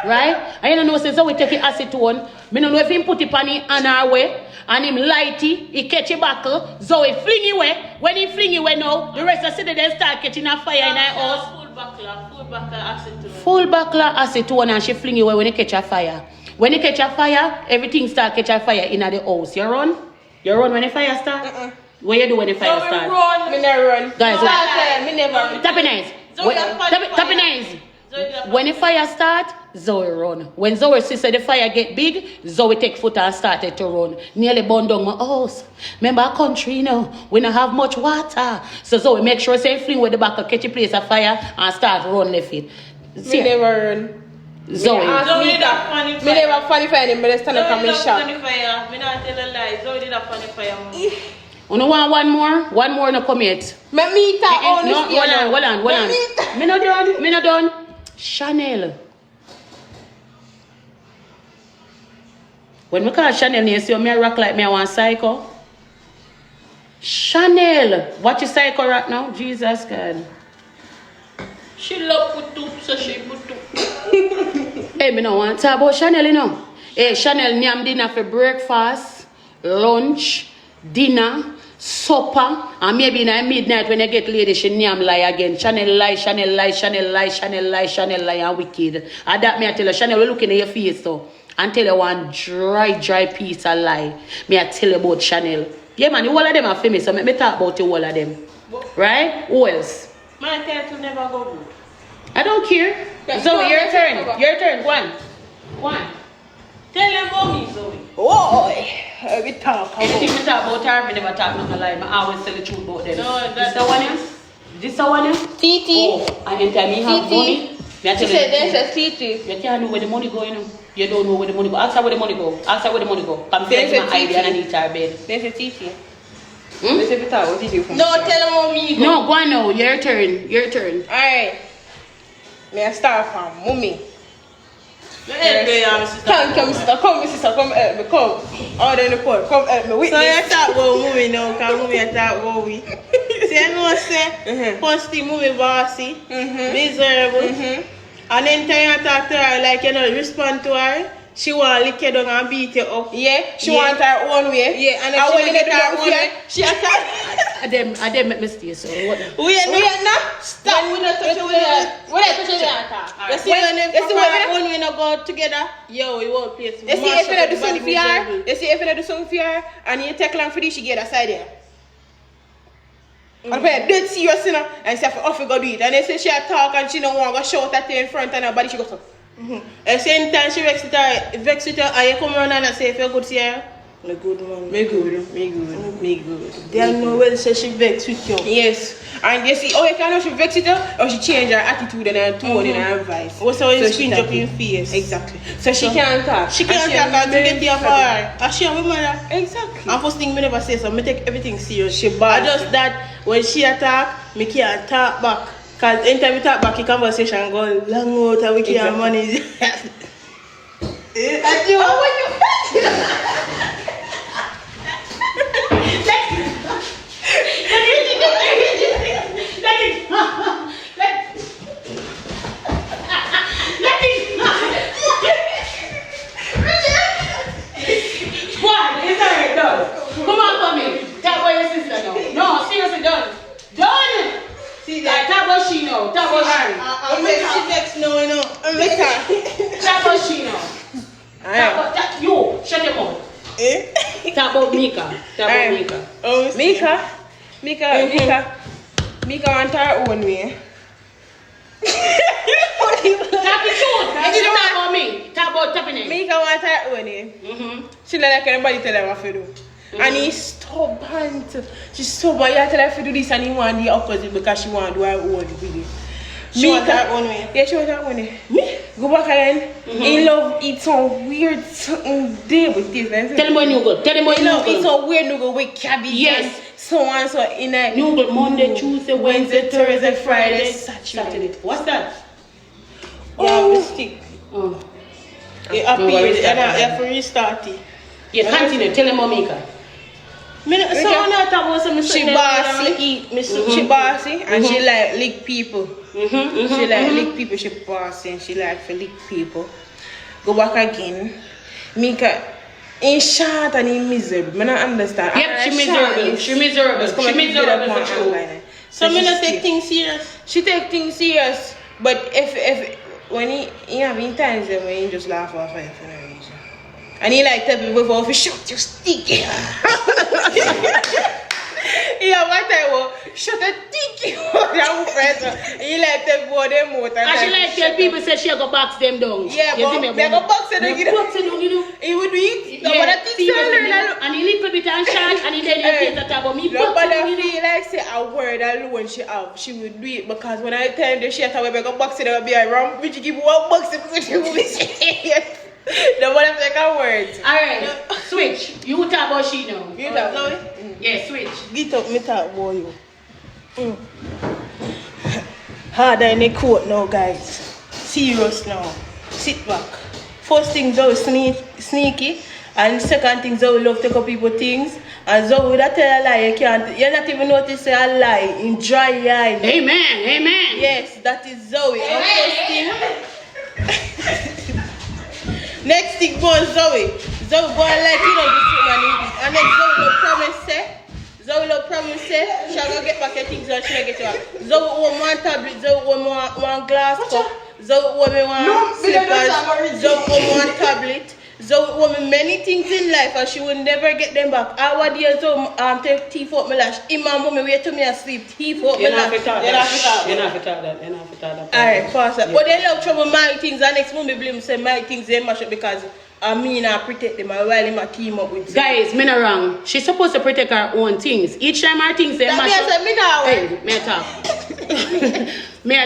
Right? I don't know, so we take the acetone. I don't know if he put it on our way. And him lighty, he catch a buckle, Zoey fling it away. When he fling it away now, the rest of the city they start catching a fire in our house. Full buckler acetone. Full buckler acetone and she fling it away when he catch a fire. When he catch a fire, everything start catch a fire in the house. You run? You run when the fire start? What you do when the fire start? Run. Me never run. Guys, me never run. Tap it nice. Tap it nice. When the fire start, Zoey run. When Zoey see the fire get big, Zoey take foot and started to run. Nearly burned down my house. Remember our country, we don't have much water. So Zoey make sure say fling with the back of catch a place of fire and start run left it. Me never run. Zoey. Zoey did a funny fire. Me never funny fire, but they stand up and me shot. Funny fire. Me not tell a lie. Zoey did a funny fire. You know one more? One more no come yet. Me meet her on no, hold on. Me not done. Chanel. When me call Chanel, you see me rock like me I want psycho. Chanel. Watch your psycho right now. Jesus God. She love put up, so she put up. Hey, me no want to talk about Chanel, you know. Hey, Chanel nyam dinner for breakfast, lunch, dinner, supper, and maybe in midnight when I get lady, she nyam lie again. Chanel lie, and wicked. And that me I tell her, Chanel, we looking at your face though. And tell her one dry piece of lie. Me I tell you about Chanel. Yeah man, the whole of them are famous, so me talk about the whole of them. Right? Who else? My title never go good. I don't care. Zoey, your turn. Your turn. Go on. Tell them about me, Zoey. Oh, we talk. Anything we talk about her, we never talk nothing lie. I always tell the truth about them. No, that's the one else. This the one else? Titi. Oh, and anytime you have money, she said there's a Titi. You can't know where the money go, you know. You don't know where the money go. Ask her where the money go. Come to my idea and eat her bed. There's a Titi. No, tell them about me. No, go on now. Your turn. Alright. May I start from mommy. Thank you, sister. Come, sister. Come help me. Come. Order in the pot. Come help me. So you talk about mommy now, because mommy I talk about we. See, I know say, first thing mommy bossy, miserable. And then time you talk to her, like you know, respond to her. She want to lick you down and beat you up. Yeah. She want her own way. Yeah. And if she get her own way, she attack. I didn't make mistake, so what? Wait now. Stop. We don't touch you. We don't touch you. You see when her own way not go together? Yo, we won't play. You see if you do something for her, and you take long for this, she get aside there. And when dead serious, you know, and say, off you go do it. And they say she talk and she don't want to go shout at you in front of nobody, she goes up. At the same time, she vex with her, and you come around and say, if you're good, see her. Me good, man. Me good. They don't know whether she vex with you. Yes. And you see, you can know she vex with you, or she change her attitude and her tone and her advice. Also, you spin up in your face. Exactly. So she can't talk. She can't talk and to get there for her. And she and my mother. Exactly. And first thing, me never say so, I take everything serious. She bad. I just that, when she attack, me can't talk back. Because anytime we talk back, the conversation go long out and we can't manage. And you Come on for me. That boy your sister now. No, seriously, done. See that? That was she know. That was she. I'm making she vex now, you know. I'm making her. That was she know. That you. Shut your mouth. Talk about Mika. Oh, Mika want her own way. Talk the truth. If you talk about me, talk about tapping it. Mika want her own way. She don't like anybody tell her what to do. And he's stubborn. She's stubborn. You tell her to do this and he want the opposite because she want to do her own video. She want her own way. Yeah, she want her own way. Me? Go back again. He love eat some weird day with this. Tell him what you go. Tell him what you go. Eat some weird noodle with cabbage. Yes. So on so in a noodle Monday, Tuesday, Wednesday, Thursday, Friday, Saturday. What's that? Yeah, stick. You have to restart it. Yeah, continue. Tell him Mika. She bossy, she bossy, and she like lick people. She like lick people, she passing, she like to lick people. Go back again. Mika, in short and in miserable. I don't understand. Yep, she miserable. She miserable. She miserable for sure. So me not take things serious. She take things serious. But if when he have in times when he just laugh off her for no reason. And he like tell people before shut your stick. Yeah, what I will shut a stick. He like tell people them more. And she like tell people say she go box them down. Yeah, but they go box them down. He would do it. Yeah, and a little bit and short and then you say that about me. Nobody feel like say a word alone she would do it because when I tell her she had to go box it, I'll be around which give one box it you will be serious. Nobody take a word. Alright, switch. You talk about she now. You talk now? Yeah, switch. Get up, me talk about you. Harder in the court now, guys. Serious now. Sit back. First thing, Zoey sneaky. And second thing, Zoey love to take up people things. And Zoey would tell a lie, you're not even notice a lie in dry eye. Amen, amen. Yes, that is Zoey. And first thing, next thing goes Zoey. Zoey go like this woman. And then Zoey will promise say, she'll go get back your things or she'll get you out. Zoey want one tablet, Zoey want one glass cup, Zoey want me one slippers, Zoey want one tablet. Zoey want me many things in life and she will never get them back. I want dear Zoey take teeth out my lash. Imam want me wait till me asleep, teeth out my lash. You're not for that. Alright, pass that. But they love trouble my things and next moment blame say my things they mash up because I mean I protect them while him a team up with guys, me not wrong. She's supposed to protect her own things. Each time her things they mash up. Me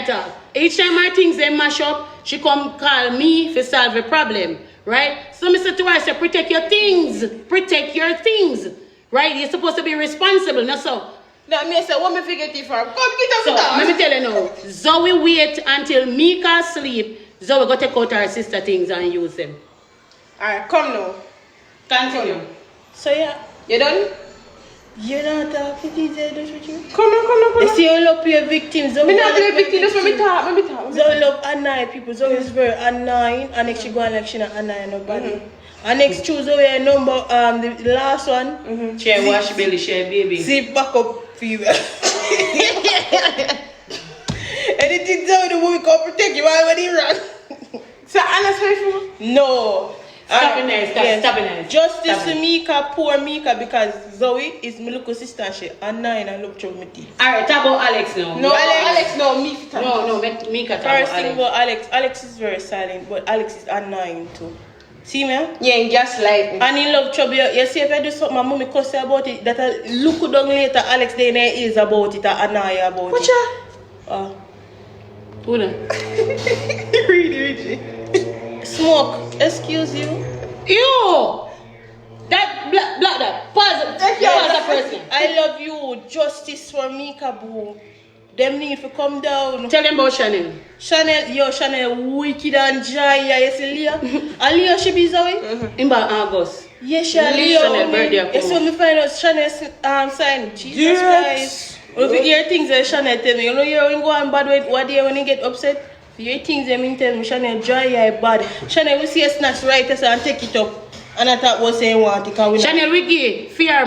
talk. Each time her things they mash up, she come call me to solve a problem. Right? So me say to her, say protect your things. Protect your things. Right? You're supposed to be responsible. Not so. No, me say what me forget it from. Come get up. So let me tell you now. Zoey wait until Mika sleep. Zoey go take out her sister things and use them. Alright, come now. Continue. So yeah, you done? You don't talk to TJ, that's what you? Come on. You see, you love your victims. Me not play victim, that's what me talk. Zoey love annoying people. Zoey is very annoying, and next she go on like she not annoying nobody. And next choose Zoey number the last one. She wash belly, she baby. Zip back up for you. Anything Zoey the movie can protect you while when he run. So Anna's faithful? No. Stop it there. Justice to Mika, poor Mika, because Zoey is my little sister and she annoying and look through my teeth. Alright, talk about Alex now. No, Alex, no, Mika. No, Mika talk First about thing about Alex is very silent, but Alex is annoying too. See me? Yeah, just like and he love trouble. You see, if I do something, my mommy cuss about it, that I look down later, Alex then is about it, I annoy about it. What who then? Really. Smoke, excuse you. You! That black. Pause the person. I love you. Justice for Mika, boo. Them need to come down. Tell them about Chanel. Chanel wicked and dry. You see Leah? And Leah she be Zoey? In August. Yes, Chanel birthday. You see me find out Chanel sign. Jesus Christ. If you hear things that Chanel tell me, you know you're going bad with what day when you get upset? If you hear things that mean tell me Chanel dry eye bad. Chanel we see a snacks right there and take it up. And I thought was saying want to Chanel we give fear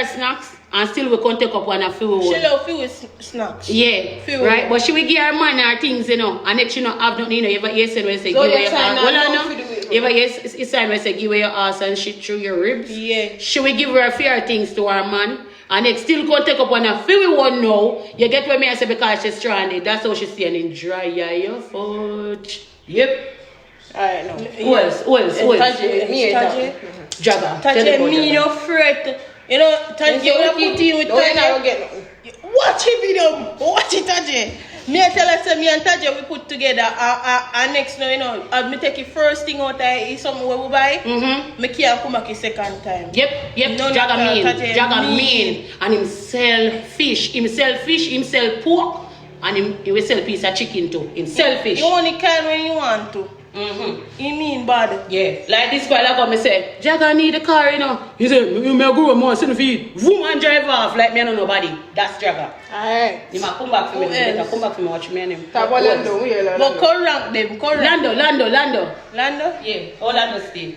snacks and still we can take up one and feel she love few snacks. Yeah. Few right? But she will give her man her things, you know, and if she not have nothing, you know, you ever yes and we say give away your ass. You ever yes it's time we say give away your ass and shit through your ribs. Yeah. She will give her fear things to her man. And it still go take up one and feel one now. You get what me I say because she's stranded. That's how she's saying in dry your foot. Yep. Alright now. Who else? Taje. Jagger. Taje me no fret. You know, Taje you put in with Taje. Watch it video. Watch it Taje. Me I tell her say me and Taje we put together and next now you know me take it first thing out is something where we buy. Me can't come back a second time. Yep. Jagger mean. And him sell fish. Him sell pork. And he will sell piece of chicken too. Him sell fish. You only can when you want to. He mean bad. Yeah, like this guy like me say, Jagger need a car, you know. He said, you may go with more, send the feed. Woman drive off like me and nobody. That's Jagger. Alright. You might come back for me. Better come back for me, watch me and him. But call rank them, call rank. Lando. Lando? Yeah, all Lando stay.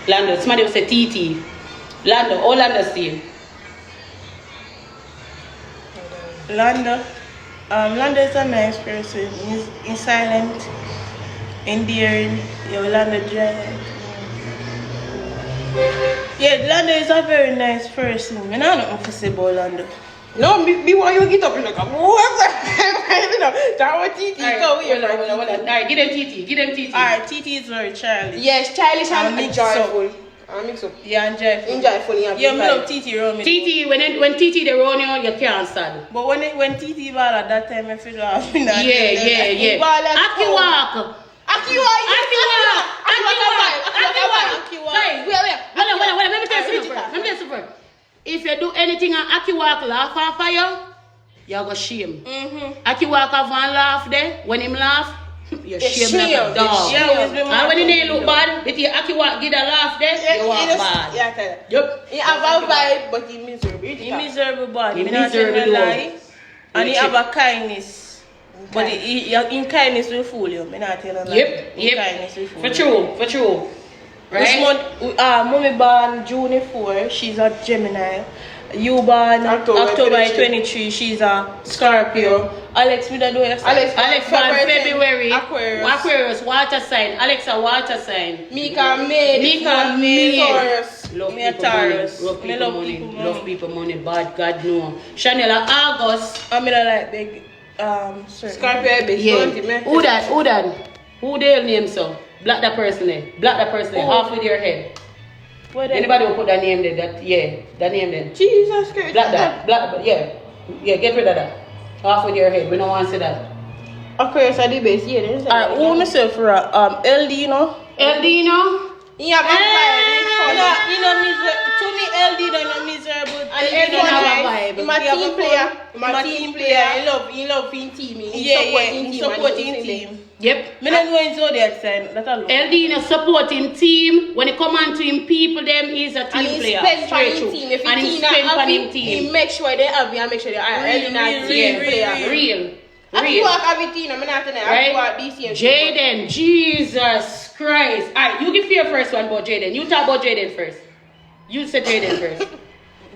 Lando, somebody will say TT. Lando, all Lando stay. Lando is a nice person. He's silent, endearing. Lando giant. Yeah, Lando is a very nice person. I don't know what to say about Lando. No, me want you get up and like, whoever. That was TT. Alright, give them TT. Alright, TT is very childish. Yes, childish and joyful. Mix up. Yeah, and joyful. Joyful, yeah, me love TT around me. TT, when TT they run you can't stand. But when TT ball at that time, I feel like Yeah. Aki walk. Aki walk. Guys, wait. Let me tell you something. If you do anything and Aki walk laugh off of you go shame. Aki walk have one laugh there. When him laugh, you shame like a dog. And when he look bad, if you Aki walk get a laugh there, you walk bad. Yeah, tell you. Yep. He have a vibe, but he miserable. He miserable bad. He Me not tell miserable you lie. And he Which have a kindness. But in kindness will fool you. Me not tell you lie. Yep. Kindness will fool you. For true. Right? This month, mommy born June 4, she's a Gemini. You born October 23, she's a Scorpio. Alex, we don't do it. Alex born February. Aquarius. Water sign. Alex a water sign. Mika May. Taurus. Love Me a people Taurus. money. Me Love people money. Bad God no. Chanel August. I'm in a like big Scorpio big. Yeah. Who that? Who their name so? Black that person there. Half with your head. Anybody will put that name there? That name there. Jesus Christ. Black. Yeah, get rid of that. Half with your head. We don't want to see that. Aquarius are the best. Yeah, Alright, who myself for LD, you know? LD, you know? Yeah, To me, LD don't miserable. And LD don't have a vibe. He's my team player. He love being teaming. He supporting team. Yep. Me don't know his zodiac sign. That alone. LD in a supporting team. When it come on to him, people them he's a team player. Straight through. If and he spend on him team. He make sure they have and make sure they are LD team player. Real. I walk everything. I'm not telling you. I walk DC. Jaden, Jesus Christ. Alright, you give your first one about Jaden. You talk about Jaden first. You say Jaden first.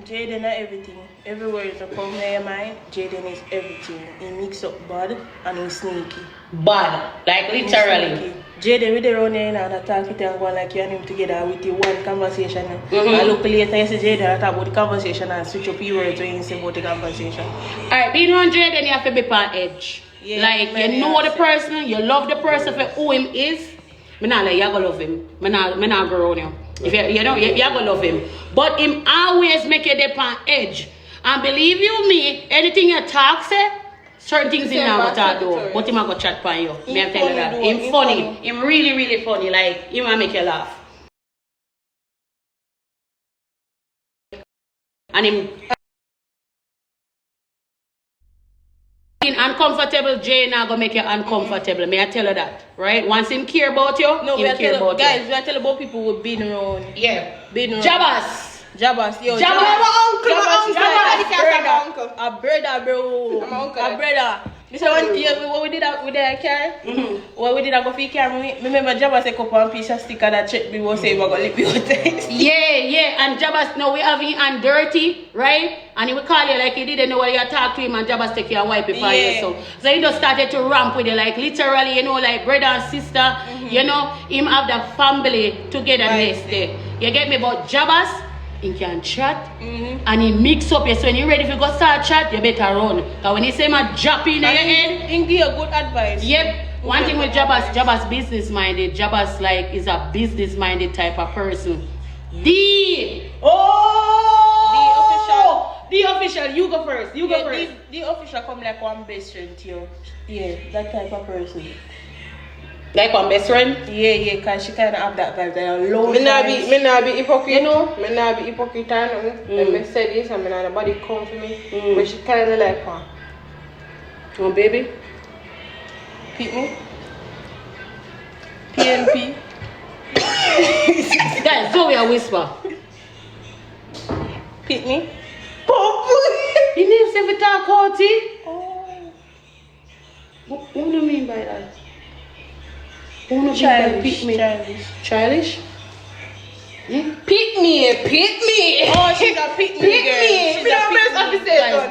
Jaden is everything. Everywhere is a come in your mind. Jaden is everything. He mix up bad and he's sneaky. Bad. Like literally. Jaden with the run here and talk it and go like you and him together with the one conversation. I look later you see Jaden and talk about the conversation and switch up your words when you say about the conversation. Alright, being on Jaden you have to be on edge. Yeah, like you know the person, you love the person for who him is. Me not like you gonna love him. Me not go around you. If you know you gonna love him. But him always make you dip on edge. And believe you me, anything you talk say, certain things him not gonna do. But him not gonna chat on you. Me I'm telling you that. Him funny. Him really funny. Like him will make you laugh. And him uncomfortable, Jay now gonna make you uncomfortable. May I tell you that, right? Once him care about you, no, him care about guys, you. we are telling about people who've been around. Yeah. Been around. Jabas, yo. A brother, bro. A brother. This is one year what we did with the car. What we did go for car. Remember Jabas a couple of piece of sticker that check me was say we gonna lip you out. Yeah. And Jabas now we have him and dirty, right? And he will call you like he didn't know what you talk to him and Jabas take you and wipe it for you. So he just started to ramp with you like literally, you know, like brother and sister. You know, him have the family togetherness there. You get me? But Jabas, he can chat and he mix up you. So when you're ready to go start chat, you better run. Because when he say my drop in your head, he give you good advice. Yep. One thing with Jabas business minded. Jabas like is a business minded type of person. The official, you go first. You go first. The official come like one best friend to you. Yeah, that type of person. Like one best friend? Yeah, cause she kinda have that vibe. They are low. Me not be hypocrite, you know. Me not be hypocrite and nothing. Let me say this and me not nobody come for me. But she kinda like one. Oh, baby. Pick me. PNP. Guys, Zoey a whisper. Pick me. He needs to talk out, Oh. What do you mean by that? What do you mean by Childish. pick me? Childish. Childish? Hmm? Pick me. Oh, she's a pick me Pick girl. me. She's Me a not pick best me. officer.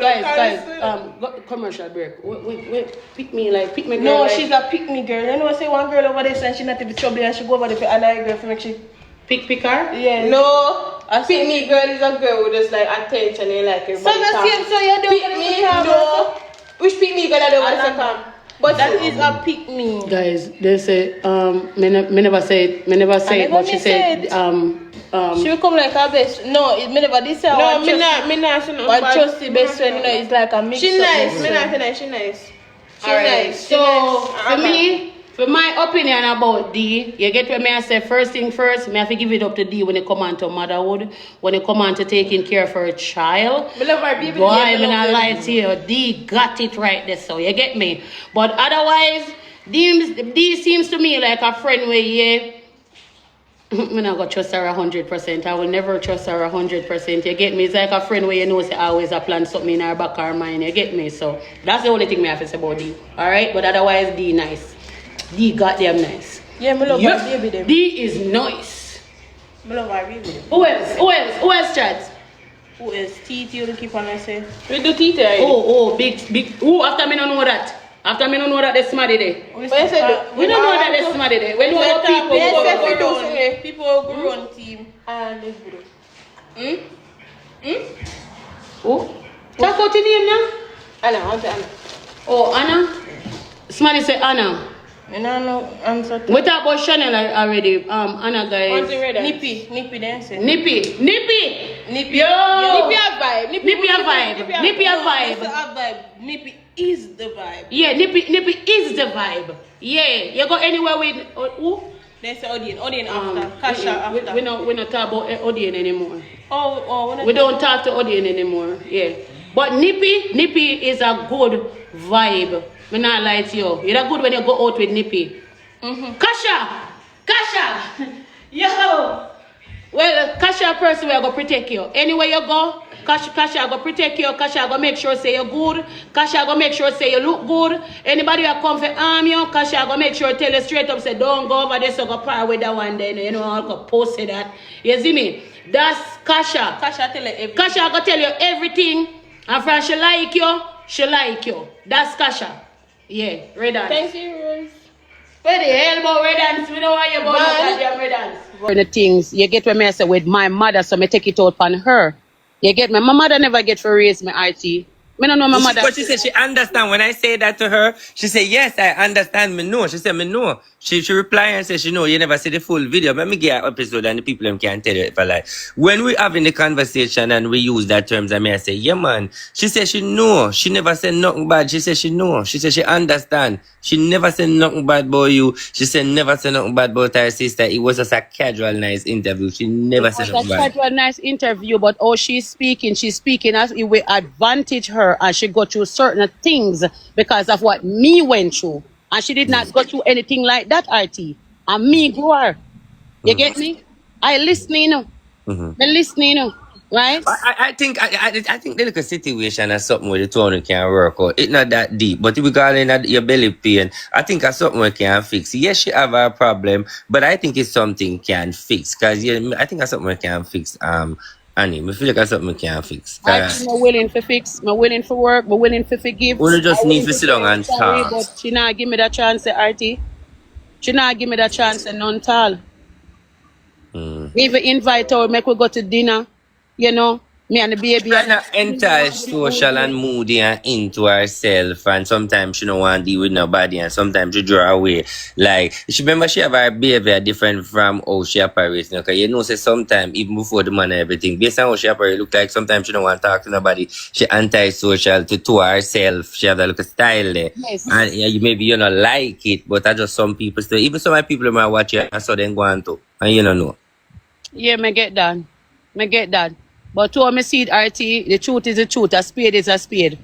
Guys, commercial break. Wait, pick me girl. No, like, she's a pick me girl. You know, say one girl over there and she not in trouble and she go over there for another girl to make she. pick her? Yeah. No, a pick me girl is a girl who just like attention and like So everybody. the talk. same, so you don't Pick me, no. Which pick me girl I don't want to come. But that is a pick me. Guys, they say me never say it, but she said She will come like her best. No, me never this say. No, me not. But trust the best friend, you know, it's like a mix. She nice. Best Me friend. not nice. She nice. She alright. nice. So for me, for my opinion about D, you get what me I say. First thing first, me have to give it up to D when it come on to motherhood, when it come on to taking care for a child. Me love her baby. Boy, I'm not lying to you. D got it right there, so you get me. But otherwise, D seems to me like a friend where yeah. I'm not gonna trust her 100%. I will never trust her 100%. You get me? It's like a friend where you know say always a plan something in her back of her mind. You get me? So that's the only thing me have to say about D. Alright? But otherwise D nice. D goddamn nice. Yeah, me love Yep. her baby them. D is nice. Me love her baby them. Who else, Chad? Who is TT you keep on I say? We do teeth already. Oh, big. Who after me don't know that? After me don't know that there's somebody there. We But you said We don't know that there's somebody there. We know what people Yes, go if we around. do do say people grow on team. and this video. Who? Talk out your name now. Anna. Oh, Anna. Somebody say Anna. Me no know answer to We talk about Chanel already. Anna guys. Nippy then say. Nippy. Yo. Nippy a vibe. Nippy a vibe. It's a vibe. Nippy is the vibe. Yeah, Nippy is the vibe. Yeah, you go anywhere with who? Then say Odin after. Kasha after. We not talk about Odion anymore. Oh, We don't talk to Odion anymore. Yeah, but Nippy is a good vibe. Me not lie to you. You're good when you go out with Nippy. Kasha, yo. Well, Kasha person will go protect you. Anywhere you go, Kasha go protect you. Kasha go make sure say you're good. Kasha go make sure say you look good. Anybody who come for harm you, Kasha go make sure tell you straight up say don't go over there so go par with that one then. You know I'll go post that. You see me? That's Kasha. Kasha tell you everything. Kasha go tell you everything. And from she like you. That's Kasha. Yeah, red dance. Thanks you, Rose. Where the hell about red dance? We don't want you about no goddamn red dance. The things you get when I say with my mother, so me take it out on her. You get me? My mother never get to raise me IT. Me don't know my mother. But she said she understand. When I say that to her, she said, yes, I understand. Me know. She said, me know. She reply and say, she know. You never see the full video. Let me get an episode and the people them can tell you if I like. When we having the conversation and we use that terms, I say, yeah, man. She said she know. She never said nothing bad. She said she know. She said she understand. She never said nothing bad about you. She said never said nothing bad about her sister. It was just a casual, nice interview. She never said nothing bad. It was a nice interview, but how she's speaking as it will advantage her and she go through certain things because of what me went through. And she did not go through anything like that, RT. And me grew her. You get me? I listening, Me listening, right? I think the little situation is something where the two can work out. It's not that deep, but if we call it your belly pain, I think it's something we can fix. Yes, she have a problem, but I think it's something can fix. Cause I think it's something we can fix. Annie, I feel like that's something we can fix. I'm willing to fix, I'm willing to work, I'm willing to forgive. We just need to sit down and sorry, talk. but she not give me that chance, RT. She not give me that chance, none at all. Even invite her, make we go to dinner, you know, me and the baby. Kind of anti-social and moody and into herself, and sometimes she don't want to deal with nobody, and sometimes she draw away. Like, she remember she have her behavior different from how she operates. Because you know, say sometimes, even before the man and everything, based on how she operates, look like sometimes she don't want to talk to nobody. She anti-social to herself. She have that little style there. Yes. And maybe you don't like it, but that's just some people still. Even some of the people might watch it, and so then go on to. And you don't know. Yeah, me get that. But to me see it, RT, the truth is the truth. A spade is a spade.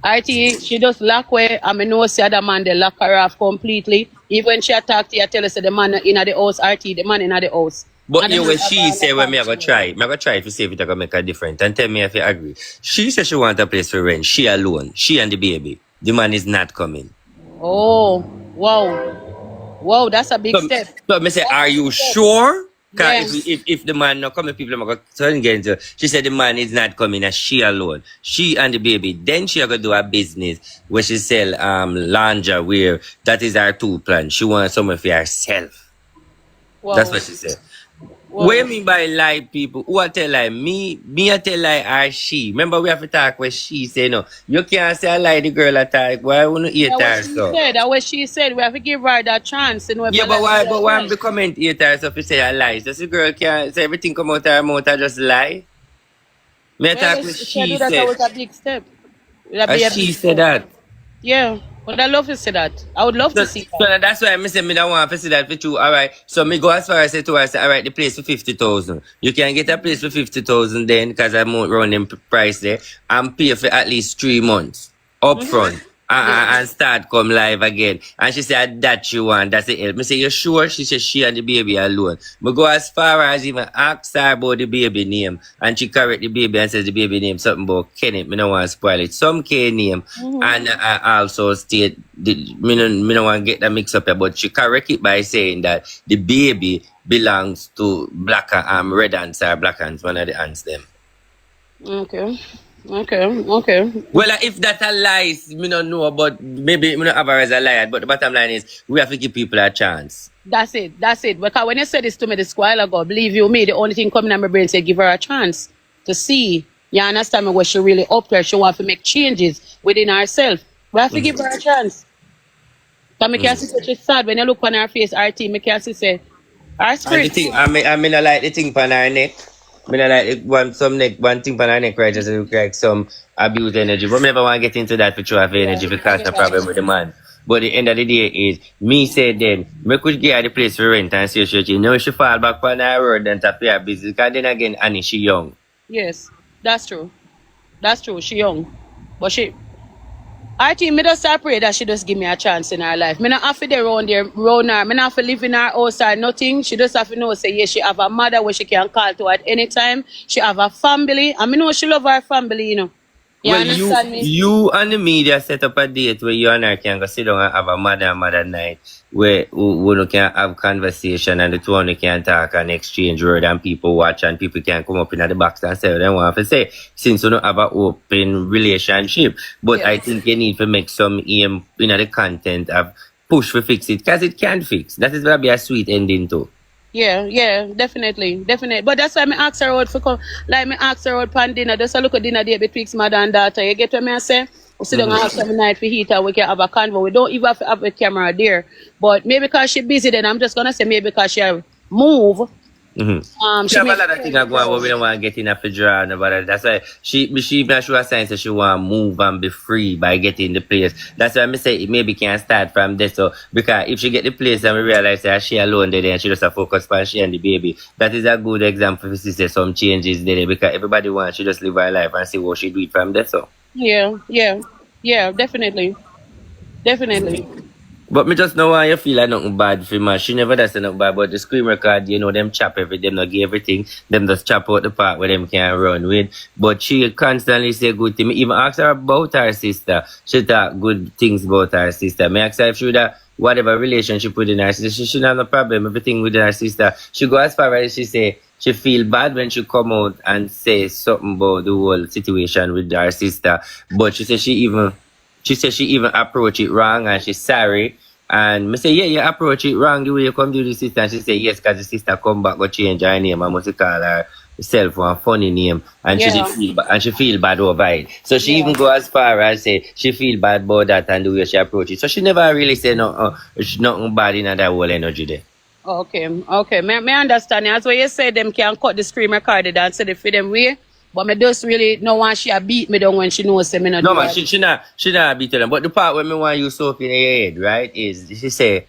RT, she just lock away. I mean, no, see other man, they lock her off completely. Even when she attacked you, I tell her, say the man in the house, RT, the man in the house. But And you the what man she have say all when the me I go try. Me I go try to see if it gonna make a difference. And tell me if you agree. She said she want a place for rent. She alone. She and the baby. The man is not coming. Oh, wow. Wow, that's a big So, step. so me say, That's a are big you step. sure? Cause Yes. if the man not coming, people are gonna turn against her. She said the man is not coming, and she alone. She and the baby. Then she gonna do a business where she sell lingerie. Where that is her two plan. She wants somewhere for herself. That's Wow. what she said. Wow. What you mean by lie, people? Who I tell lie? Me I tell lie or she? Remember we have to talk where she say no. You can't say I lie the girl attack. Why wouldn't you That's hate what her she so? said. That's what she said. We have to give her that chance. And Yeah, but why I'm the comment hate her so if you say I lie? So the girl can't say everything come out her mouth I just lie. Me I talk what She she do that said. was a big step. That'd And be a she big said step. that. Yeah. But I love to see that. I would love So, to see so that. that's why I say me don't want to see that for you. Alright. So me go as far as say to her, say, alright, the place for 50,000. You can get a place for 50,000 then, because I'm running price there, and pay for at least 3 months upfront. And start come live again. And she said that she want, that's it. Me say, you sure? She said she and the baby alone. Me go as far as even ask her about the baby name. And she correct the baby and says the baby name something about Kenneth. Me don't want to spoil it. Some K name. And I also state, me don't want to get that mixed up here, but she correct it by saying that the baby belongs to Black Red Ants or Black Ants, one of the ants them. Okay. Okay. Well, if that a lie, me don't know, but maybe me not have her as a liar. But the bottom line is, we have to give people a chance. That's it. Because when you said this to me this while ago, believe you me, the only thing coming in my brain say give her a chance to see. You understand me? What she really up there. She want to make changes within herself. We have to give her a chance. Because me can see that she's sad when you look on her face, RT, me can see say her And the spirit. thing, I mean, I like the thing on her neck. I mean, I like it, one thing on her neck, right? Just look like some abuse energy. But me never want to get into that for sure of energy because the problem with the man. But the end of the day is, me say then, me could get her the place for rent and see if she know she fall back on her road and to pay her business. Because then again, Annie, she young. Yes, that's true. That's true. She young. But I think me just pray that she just give me a chance in her life. Me not have to there round her. Me not have to live in her house or nothing. She just have to know say yes, she have a mother where she can call to at any time. She have a family. And me know she love her family, you know. You Well, understand me? you and the media set up a date where you and her can go sit down and have a mother and mother night where you can have conversation and the two of you can talk and exchange word and people watch and people can come up in the box and say what they want to say since you don't have an open relationship. But I think you need to make some aim in the content of push for fix it because it can fix. That is going to be a sweet ending too. Yeah, definitely. But that's why me ask her out for come. Like me ask her out pan dinner. Just a look at dinner date betwixt mother and daughter. You get what me I say? We sit down and have some night for heat and we can have a convo. We don't even have to have a camera there. But maybe because she busy then I'm just gonna say maybe because she move. She have a lot of things going on we don't want to get in a fidra and about that. That's why she not sure signs that she want to move and be free by getting the place. That's why I say it maybe can start from this. So because if she get the place and we realize that she alone there and she just a focus on she and the baby, that is a good example to see some changes there because everybody wants she just live her life and see what she do it from there. So Yeah, definitely. but me just know why you feel like nothing bad for me. She never does nothing bad, but the screen record, you know, them chop them not give everything. Them just chop out the part where them can run with. But she constantly say good things. Me even ask her about her sister. She talk good things about her sister. Me ask her if she would have whatever relationship with her sister. She shouldn't have no problem. Everything with her sister. She go as far as she say she feel bad when she come out and say something about the whole situation with her sister. But she said she even approach it wrong and she's sorry. And me say, yeah, you approach it wrong the way you come to the sister. And she say, yes, because the sister come back go change her name. I must call herself one funny name. And she feel bad over it. So she even go as far as say she feel bad about that and the way she approach it. So she never really say nothing bad in that whole energy there. Okay. Me understand. As what you say, them can cut the screen recorded and say it for them way. But me just really no want she a beat me down when she knows me not. No man, she not beat them. But the part where me want you soak in your head, right, is she say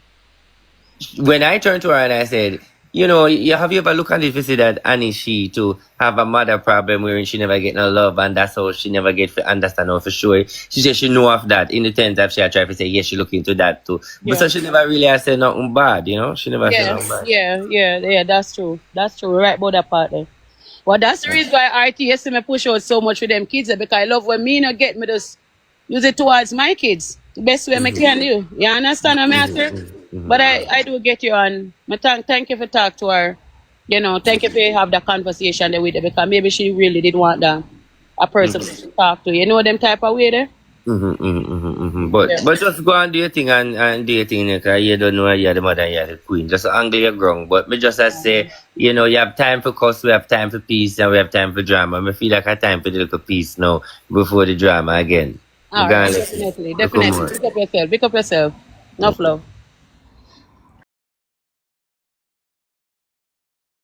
when I turned to her and I said, you know, have you ever looked at it to see that Annie, she to have a mother problem where she never get no love and that's how she never get to understand or for sure. She said she know of that in the sense that she tried to say, yes, she look into that too. But so she never really has said nothing bad, you know? She never said nothing bad. Yeah, that's true. That's true. We're right about that part there. Well, that's the reason why RTS me push out so much with them kids because I love when me not get me just use it towards my kids. The best way I can do. You understand what I'm saying? But I do get you on. Thank you for talk to her. You know, thank you for have that conversation there with her because maybe she really did want that a person to talk to. You know them type of way there? But just go and do your thing and do your thing because you don't know you're the mother and you're the queen. Just angle your ground. But me just as say, you know, you have time for cuss, we have time for peace, and we have time for drama. I feel like I have time for the little peace now before the drama again. Definitely. Pick up yourself. Enough love.